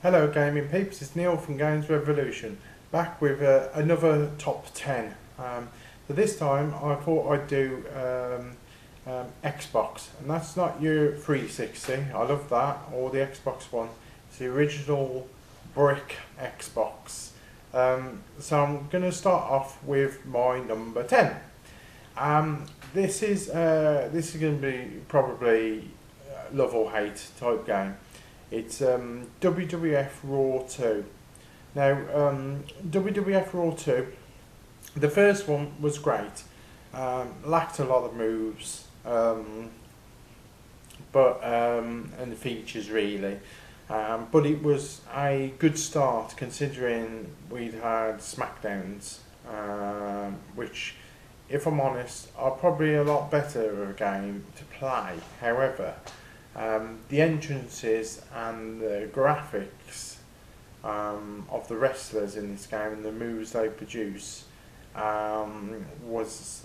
Hello gaming peeps, it's Neil from Gamerevolution, back with another top 10. So this time I thought I'd do Xbox, and that's not your 360, I love that, or the Xbox One. It's the original brick Xbox. So I'm going to start off with my number 10. This is going to be probably love or hate type game. It's WWF Raw 2. Now, WWF Raw 2, the first one was great. Lacked a lot of moves, and the features really. But it was a good start considering we'd had Smackdowns, which, if I'm honest, are probably a lot better of a game to play. However, the entrances and the graphics of the wrestlers in this game and the moves they produce was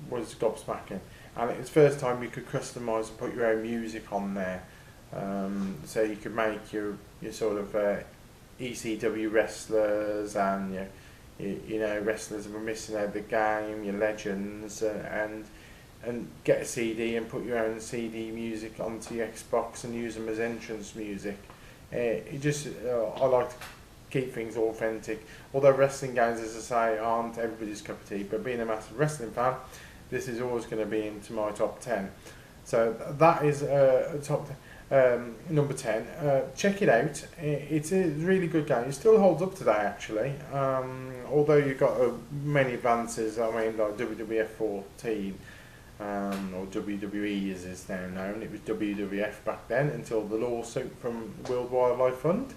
gobsmacking, and it was the first time you could customise and put your own music on there, so you could make your sort of ECW wrestlers and you know wrestlers that were missing out of the game, your legends, and get a CD and put your own CD music onto your Xbox and use them as entrance music. I like to keep things authentic. Although wrestling games, as I say, aren't everybody's cup of tea, but being a massive wrestling fan, this is always going to be into my top 10. So that is number 10. Check it out. It's a really good game. It still holds up today, actually. Although you've got many advances. I mean, like WWF 14. Or WWE as it's now known. It was WWF back then until the lawsuit from World Wildlife Fund.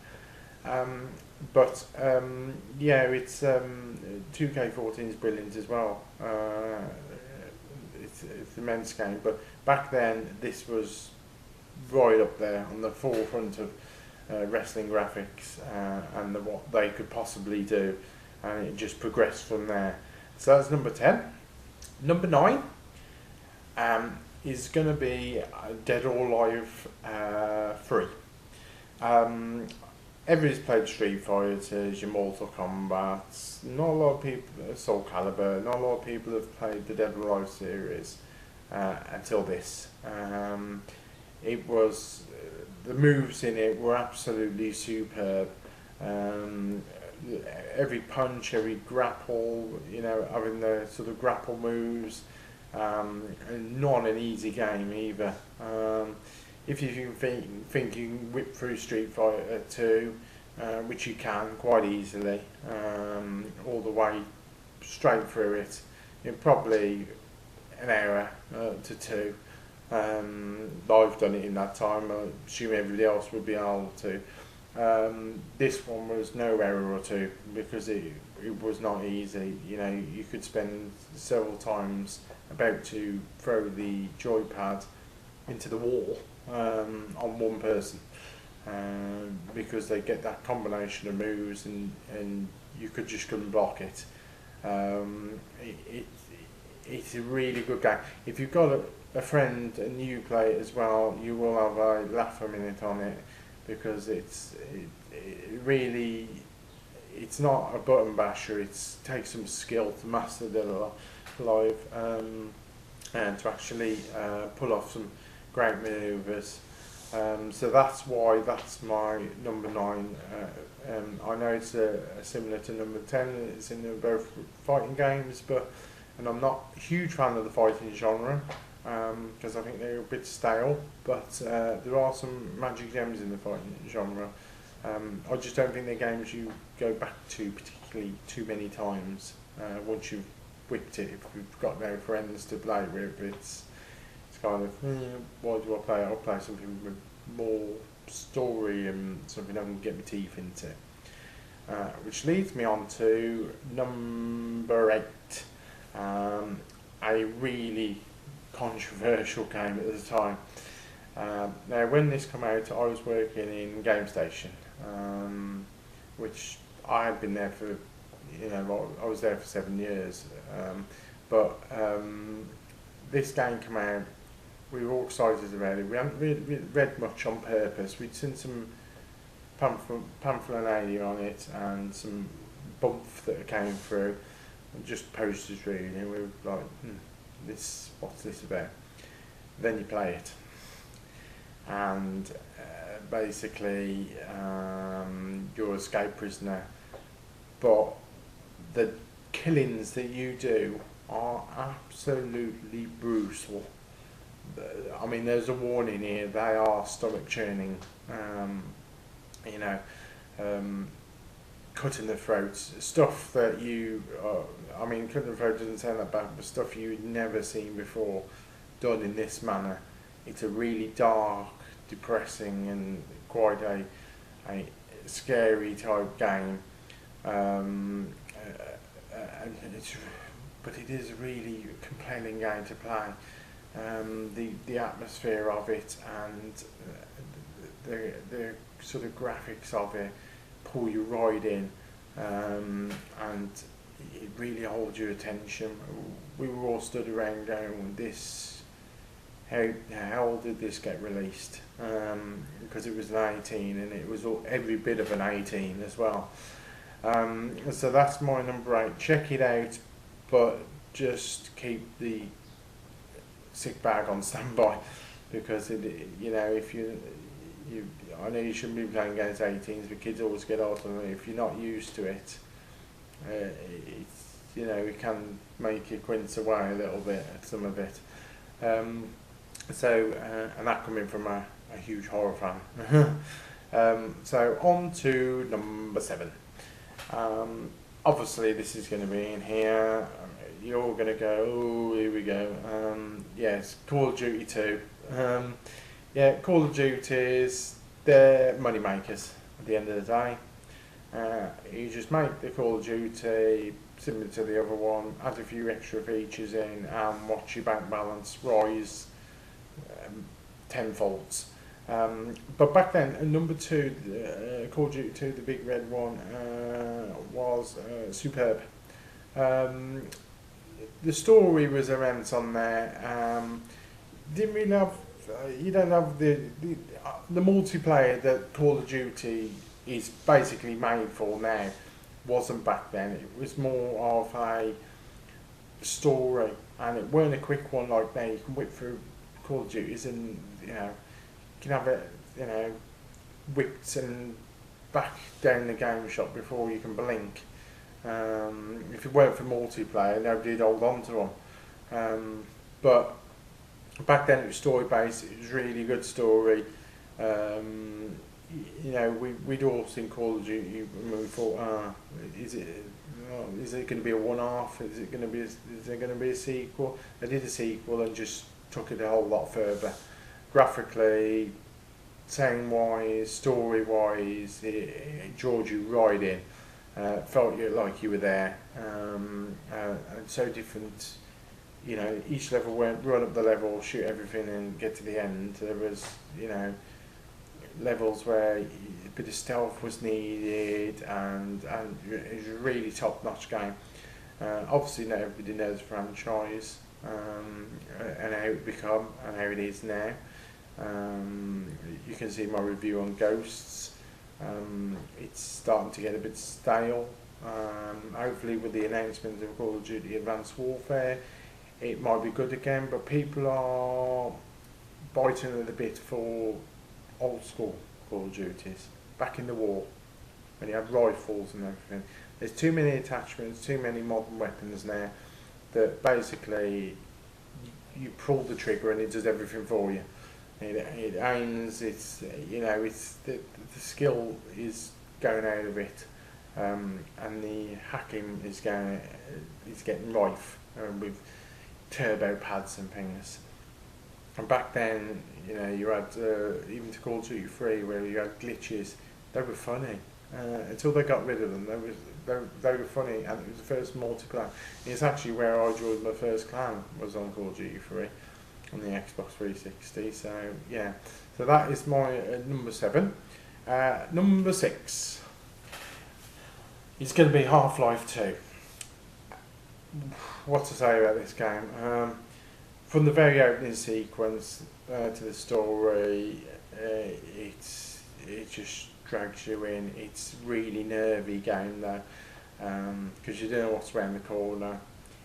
Yeah, it's 2K14 is brilliant as well. It's the men's game, but back then this was right up there on the forefront of wrestling graphics and what they could possibly do, and it just progressed from there. So that's number 10. Number 9. Is going to be Dead or Alive 3. Everybody's played Street Fighters, your Mortal Kombat. Not a lot of people, Soul Calibur. Not a lot of people have played the Dead or Alive series until this. It was the moves in it were absolutely superb. Every punch, every grapple, having the sort of grapple moves. And not an easy game either. If you think you can whip through Street Fighter 2, which you can quite easily, all the way straight through it in probably an hour to two. I've done it in that time. I assume everybody else would be able to. This one was no error or two because it was not easy. You could spend several times about to throw the joypad into the wall on one person because they get that combination of moves and you could just couldn't block it. It's a really good game. If you've got a friend and you play it as well, you will have a laugh a minute on it because it really, it's not a button basher. It takes some skill to master Dead or Alive and to actually pull off some great manoeuvres. So that's why that's my number 9. I know it's similar to number 10. It's in both fighting games, and I'm not a huge fan of the fighting genre because I think they're a bit stale. But there are some magic gems in the fighting genre. I just don't think they're games you go back to particularly too many times once you've whipped it. If you've got no friends to play with, it's kind of why do I play it? I'll play something with more story and something I can get my teeth into. Which leads me on to number 8. A really controversial game at the time. Now, when this came out, I was working in Game Station, which I had been there for, I was there for 7 years. But this game came out, we were all excited about it. We hadn't really read much on purpose. We'd seen some pamphlet on it and some bump that came through, and just posters really. We were like, what's this about? Then you play it, and basically you're an escape prisoner, but the killings that you do are absolutely brutal. I mean, there's a warning here, they are stomach churning, cutting the throats, stuff that you, I mean, cutting the throat doesn't sound that bad, but stuff you'd never seen before done in this manner. It's a really dark, depressing and quite a scary type game, and but it is a really compelling game to play. The atmosphere of it and the sort of graphics of it pull you right in, and it really holds your attention. We were all stood around going, how did this get released? Because it was an 18 and it was every bit of an 18 as well. So that's my number 8. Check it out, but just keep the sick bag on standby, because if I know you shouldn't be playing against 18s, but kids always get out on it. If you're not used to it, it can make you quince away a little bit at some of it. And that coming from a huge horror fan. So on to number 7. Obviously this is going to be in here. You're going to go, oh, here we go. Yes, Call of Duty 2. Call of Duties, they're money makers at the end of the day. You just make the Call of Duty similar to the other one, add a few extra features in, and watch your bank balance rise tenfold. But back then, number 2, Call of Duty 2, the big red one, was superb. The story was immense on there. Didn't really have, you don't have the multiplayer that Call of Duty is basically made for now. Wasn't back then. It was more of a story, and it weren't a quick one like now. You can whip through Call of Duties, and you can have it, whipped and back down the game shop before you can blink. If it weren't for multiplayer, nobody'd hold on to them. But back then it was story based. It was really good story. We'd all seen Call of Duty and we thought, is it going to be a one-off? Is there going to be a sequel? They did a sequel and just took it a whole lot further. Graphically, sound-wise, story-wise, it draws you right in. Felt like you were there, and so different. Each level went run up the level, shoot everything, and get to the end. There was, levels where a bit of stealth was needed, and it was a really top-notch game. Obviously, not everybody knows the franchise, and how it become and how it is now. You can see my review on Ghosts. It's starting to get a bit stale. Hopefully with the announcement of Call of Duty Advanced Warfare, it might be good again, but people are biting at the bit for old school Call of Duties, back in the war, when you had rifles and everything. There's too many attachments, too many modern weapons now, that basically you pull the trigger and it does everything for you. It aims, it's the skill is going out of it, and the hacking is getting rife with turbo pads and things. And back then, you had even to Call of Duty 3 where you had glitches. They were funny until they got rid of them. They were funny, and it was the first multiplayer. It's actually where I joined my first clan, was on Call of Duty 3. On the Xbox 360, so that is my number 7. Number 6 is going to be Half-Life 2. What to say about this game? From the very opening sequence to the story, it just drags you in. It's really nervy game though, because you don't know what's around the corner.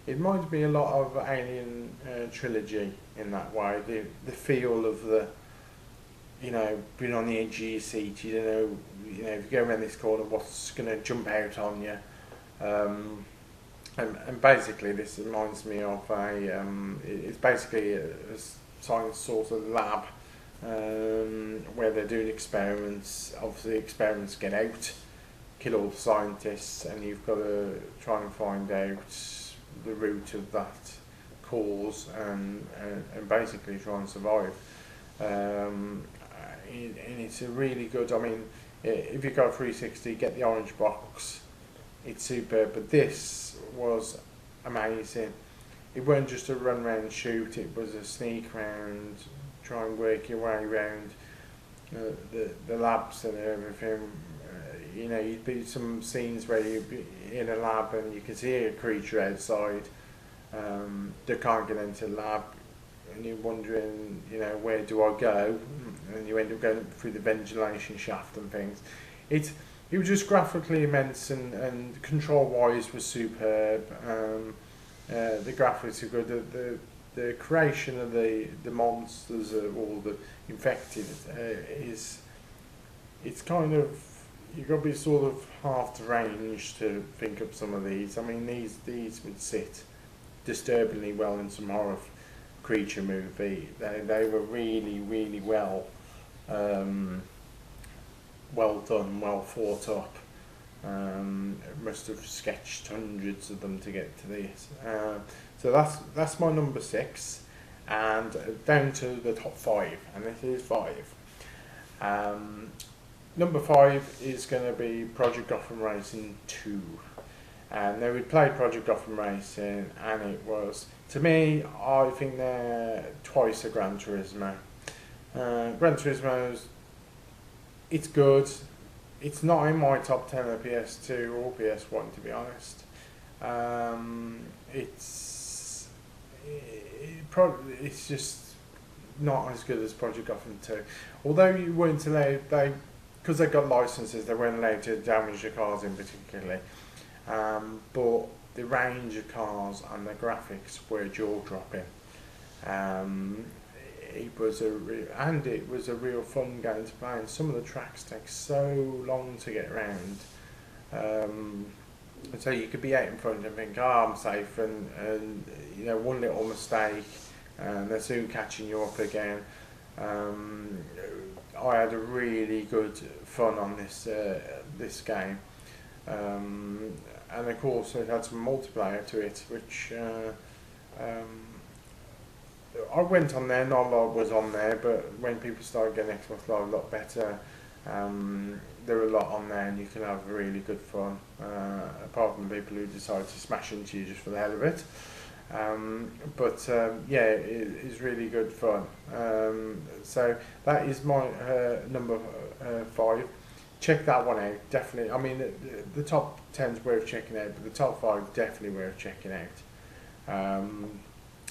It reminds me a lot of Alien Trilogy in that way. The feel of the, you know, being on the edge of your seat. You don't know, you know, if you go around this corner, what's going to jump out on you. And basically, this reminds me of a. It's basically a science sort of lab where they're doing experiments. Obviously, experiments get out, kill all the scientists, and you've got to try and find out the root of that cause and basically try and survive. And it's a really good. I mean, if you got 360, get the orange box. It's superb. But this was amazing. It wasn't just a run round shoot. It was a sneak round, try and work your way around the labs and everything. You know, you'd be some scenes where you'd be in a lab and you can see a creature outside. They can't get into the lab, and you're wondering, you know, where do I go? And you end up going through the ventilation shaft and things. It was just graphically immense, and control-wise was superb. The graphics are good. The creation of the monsters or the infected it's kind of, you've got to be sort of half the range to think up some of these. I mean, these would sit disturbingly well in some horror creature movie. They were really, really well done, well thought up. Must have sketched hundreds of them to get to this. So that's my number 6, and down to the top 5, and this is 5. Number 5 is going to be Project Gotham Racing 2. And now we played Project Gotham Racing, and it was, to me, I think they're twice a Gran Turismo. Gran Turismo's, it's good. It's not in my top 10 of PS2 or PS1, to be honest. It's just not as good as Project Gotham 2. Although you weren't allowed, because they got licenses, they weren't allowed to damage the cars in particularly. But the range of cars and the graphics were jaw-dropping. It was a real fun game to play, and some of the tracks take so long to get around. And so you could be out in front and think, oh, I'm safe, and you know, one little mistake, and they're soon catching you up again. I had a really good fun on this game. And of course it had some multiplayer to it, which I went on there, not a lot was on there, but when people started getting Xbox Live a lot better, there were a lot on there, and you can have really good fun, apart from the people who decide to smash into you just for the hell of it. Yeah, it's really good fun. So that is my number 5. Check that one out, definitely. I mean, the top 10's worth checking out, but the top 5 definitely worth checking out.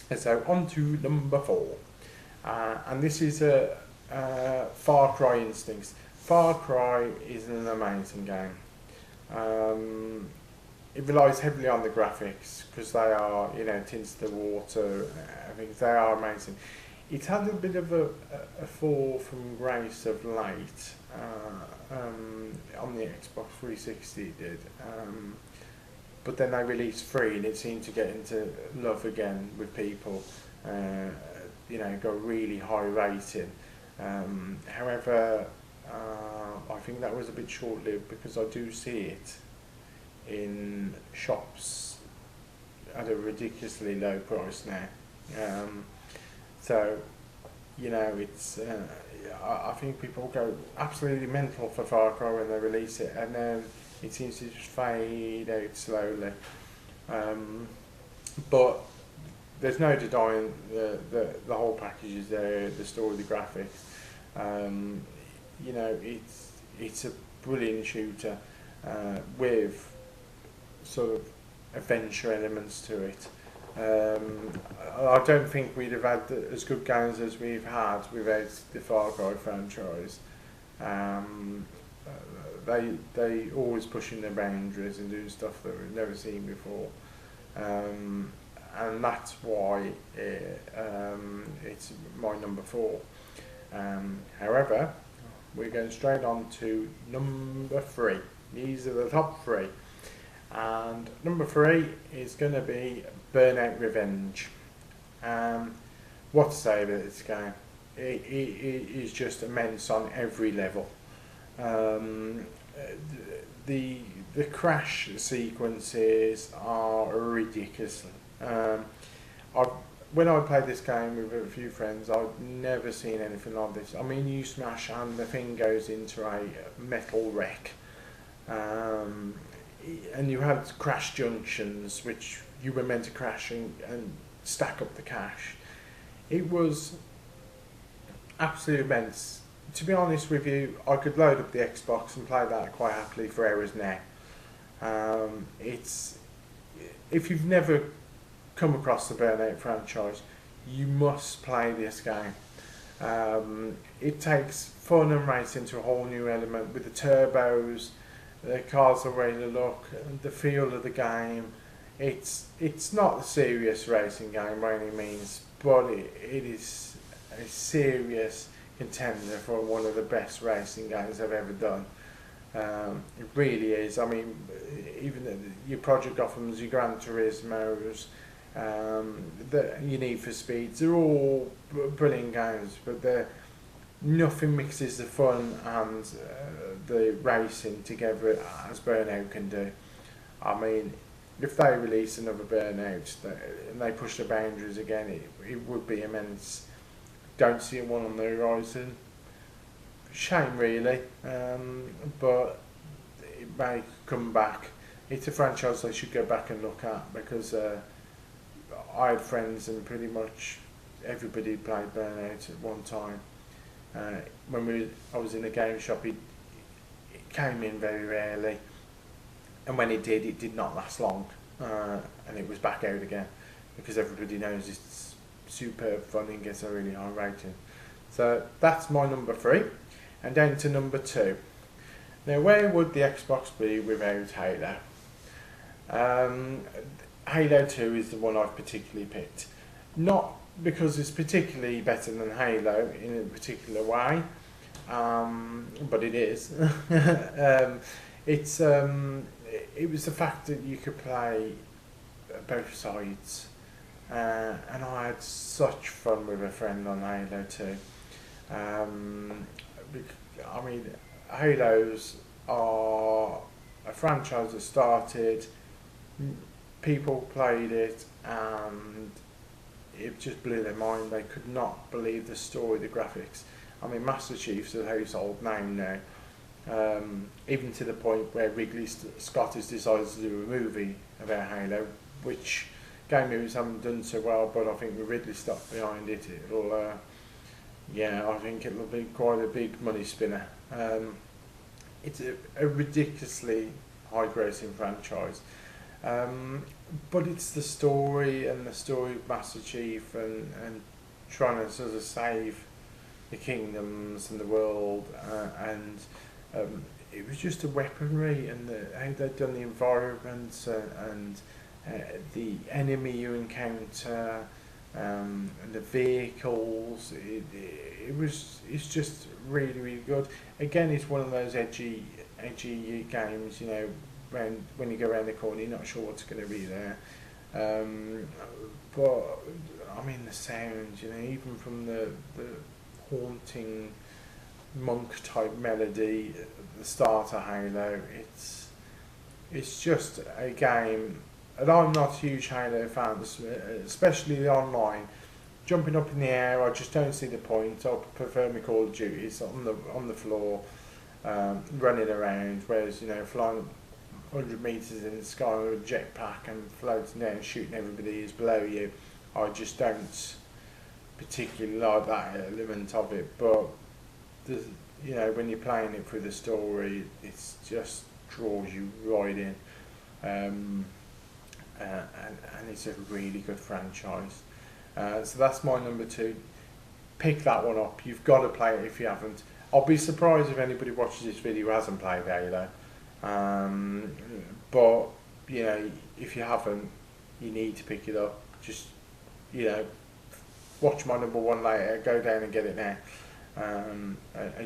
And so on to number 4, and this is a Far Cry Instincts. Far Cry is an amazing game. It relies heavily on the graphics because they are, you know, tints the water. I think they are amazing. It's had a bit of a fall from grace of late. On the Xbox 360 it did, but then they released 3 and it seemed to get into love again with people, you know, got really high rating. However, I think that was a bit short-lived, because I do see it in shops at a ridiculously low price now. So, you know, it's I think people go absolutely mental for Far Cry when they release it, and then it seems to just fade out slowly. But there's no denying the whole package is there, the story, the graphics. You know, it's a brilliant shooter with sort of adventure elements to it. I don't think we'd have had as good games as we've had without the Far Cry franchise. they always pushing their boundaries and doing stuff that we've never seen before, and that's why it's my number 4. However, we're going straight on to number 3. These are the top 3, and number 3 is going to be Burnout Revenge. What to say about this game? It is just immense on every level. The crash sequences are ridiculous. When I played this game with a few friends, I'd never seen anything like this. I mean, you smash and the thing goes into a metal wreck, and you had crash junctions which you were meant to crash and stack up the cash. It was absolutely immense. To be honest with you, I could load up the Xbox and play that quite happily for hours now. It's, if you've never come across the Burnout franchise, you must play this game. It takes fun and racing to a whole new element with the turbos, the cars the way they look, the feel of the game. It's not a serious racing game by any means, but it is a serious contender for one of the best racing games I've ever done. It really is. I mean, even your Project Gothams, your Gran Turismos, your Need for Speeds, they're all brilliant games, but nothing mixes the fun and the racing together as Burnout can do. I mean, if they release another Burnout and they push the boundaries again, it would be immense. Don't see one on the horizon. Shame really, but it may come back. It's a franchise they should go back and look at, because I had friends and pretty much everybody played Burnout at one time. When I was in a game shop, it came in very rarely, and when it did not last long, and it was back out again, because everybody knows it's superb fun and gets a really high rating. So that's my number 3, and down to number 2. Now, where would the Xbox be without Halo? Halo 2 is the one I've particularly picked, not because it's particularly better than Halo in a particular way, but it is. It was the fact that you could play both sides, and I had such fun with a friend on Halo 2. I mean, Halos are a franchise that started, people played it, and it just blew their mind. They could not believe the story, the graphics. I mean, Master Chief's a household name now, even to the point where Ridley Scott has decided to do a movie about Halo, which game movies haven't done so well, but I think with Ridley Scott behind it, it'll, I think it'll be quite a big money spinner. It's a ridiculously high-grossing franchise, but it's the story and the story of Master Chief and trying to sort of save the kingdoms and the world, and it was just the weaponry and how they'd done the environments and the enemy you encounter, and the vehicles. It's just really, really good. Again, it's one of those edgy games, you know, when you go around the corner you're not sure what's going to be there, but I mean the sounds, you know, even from the haunting monk type melody at the start of Halo, it's just a game. And I'm not a huge Halo fan, especially the online. Jumping up in the air, I just don't see the point. I prefer my Call of Duties on the floor, running around, whereas, you know, flying 100 metres in the sky with a jetpack and floating down, shooting everybody who's below you, I just don't particularly like that element of it. But you know, when you're playing it through the story, it just draws you right in, and it's a really good franchise. So that's my number 2. Pick that one up. You've got to play it if you haven't. I'll be surprised if anybody watches this video who hasn't played Halo. But you know, if you haven't, you need to pick it up. Just, you know, watch my number one later, go down and get it now, and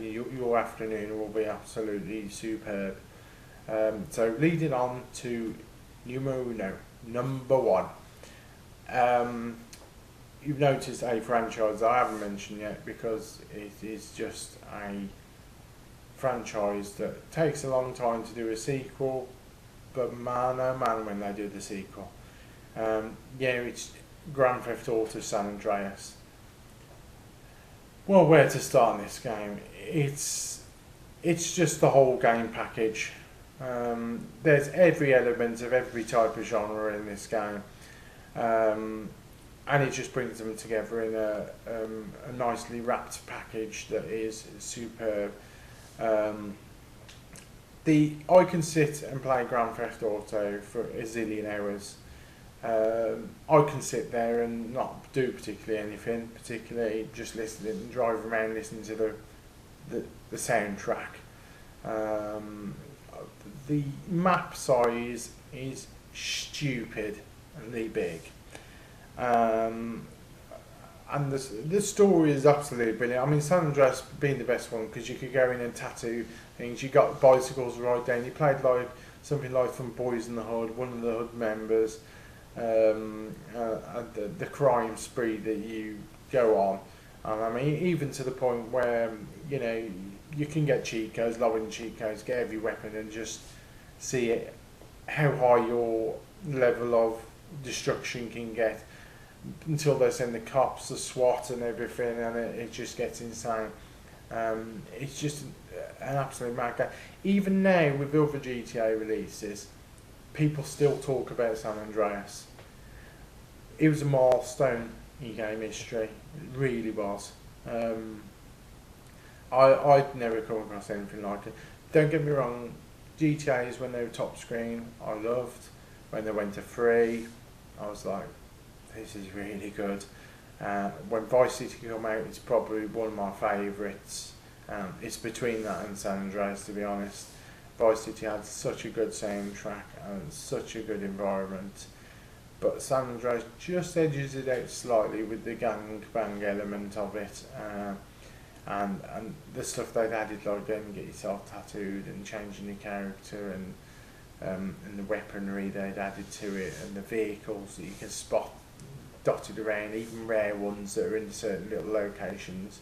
your afternoon will be absolutely superb. So leading on to number one. You've noticed a franchise I haven't mentioned yet, because it is just a franchise that takes a long time to do a sequel, but man oh man when they do the sequel. Yeah, it's Grand Theft Auto San Andreas. Well, where to start in this game? It's just the whole game package. There's every element of every type of genre in this game. And it just brings them together in a nicely wrapped package that is superb. I can sit and play Grand Theft Auto for a zillion hours. I can sit there and not do particularly anything, particularly just listening and driving around listening to the soundtrack. The map size is stupidly big. And the story is absolutely brilliant. I mean, San Andreas being the best one, because you could go in and tattoo things. You got bicycles right down. You played like something like from Boys in the Hood, one of the Hood members, and the crime spree that you go on. And I mean, even to the point where, you know, you can get cheat codes, log in cheat codes, get every weapon, and just see it, how high your level of destruction can get, until they send the cops, the SWAT and everything, and it just gets insane. It's just an absolute mad game. Even now with other GTA releases, people still talk about San Andreas. It was a milestone in game history, it really was. I'd never come across anything like it. Don't get me wrong, GTAs when they were top screen I loved. When they went to free, I was like, this is really good. When Vice City came out, it's probably one of my favourites. It's between that and San Andreas, to be honest. Vice City had such a good soundtrack and such a good environment, but San Andreas just edges it out slightly with the gangbang element of it, and the stuff they'd added, like going and get yourself tattooed and changing your character, and the weaponry they'd added to it, and the vehicles that you can spot dotted around, even rare ones that are in certain little locations,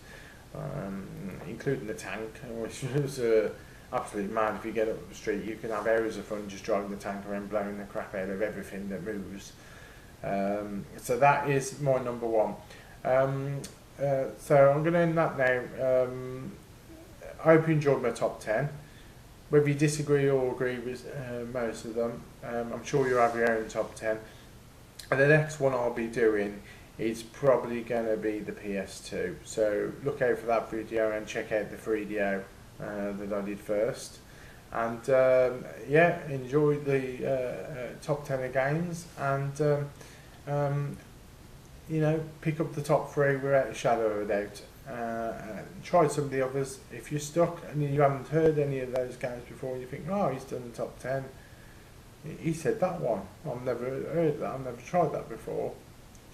including the tank, which was absolutely mad. If you get up the street, you can have hours of fun just driving the tank around, blowing the crap out of everything that moves. So that is my number one. So I'm going to end that now. I hope you enjoyed my top 10. Whether you disagree or agree with most of them, I'm sure you'll have your own top 10. And the next one I'll be doing is probably going to be the PS2. So look out for that video and check out the 3DO that I did first. And yeah, enjoy the top 10 of games, and you know, pick up the top 3 without a shadow of a doubt. Try some of the others. If you're stuck and you haven't heard any of those games before, you think, oh, he's done the top 10. He said that one. I've never heard that. I've never tried that before.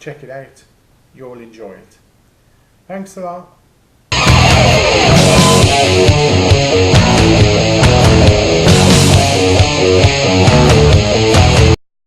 Check it out. You'll enjoy it. Thanks a lot.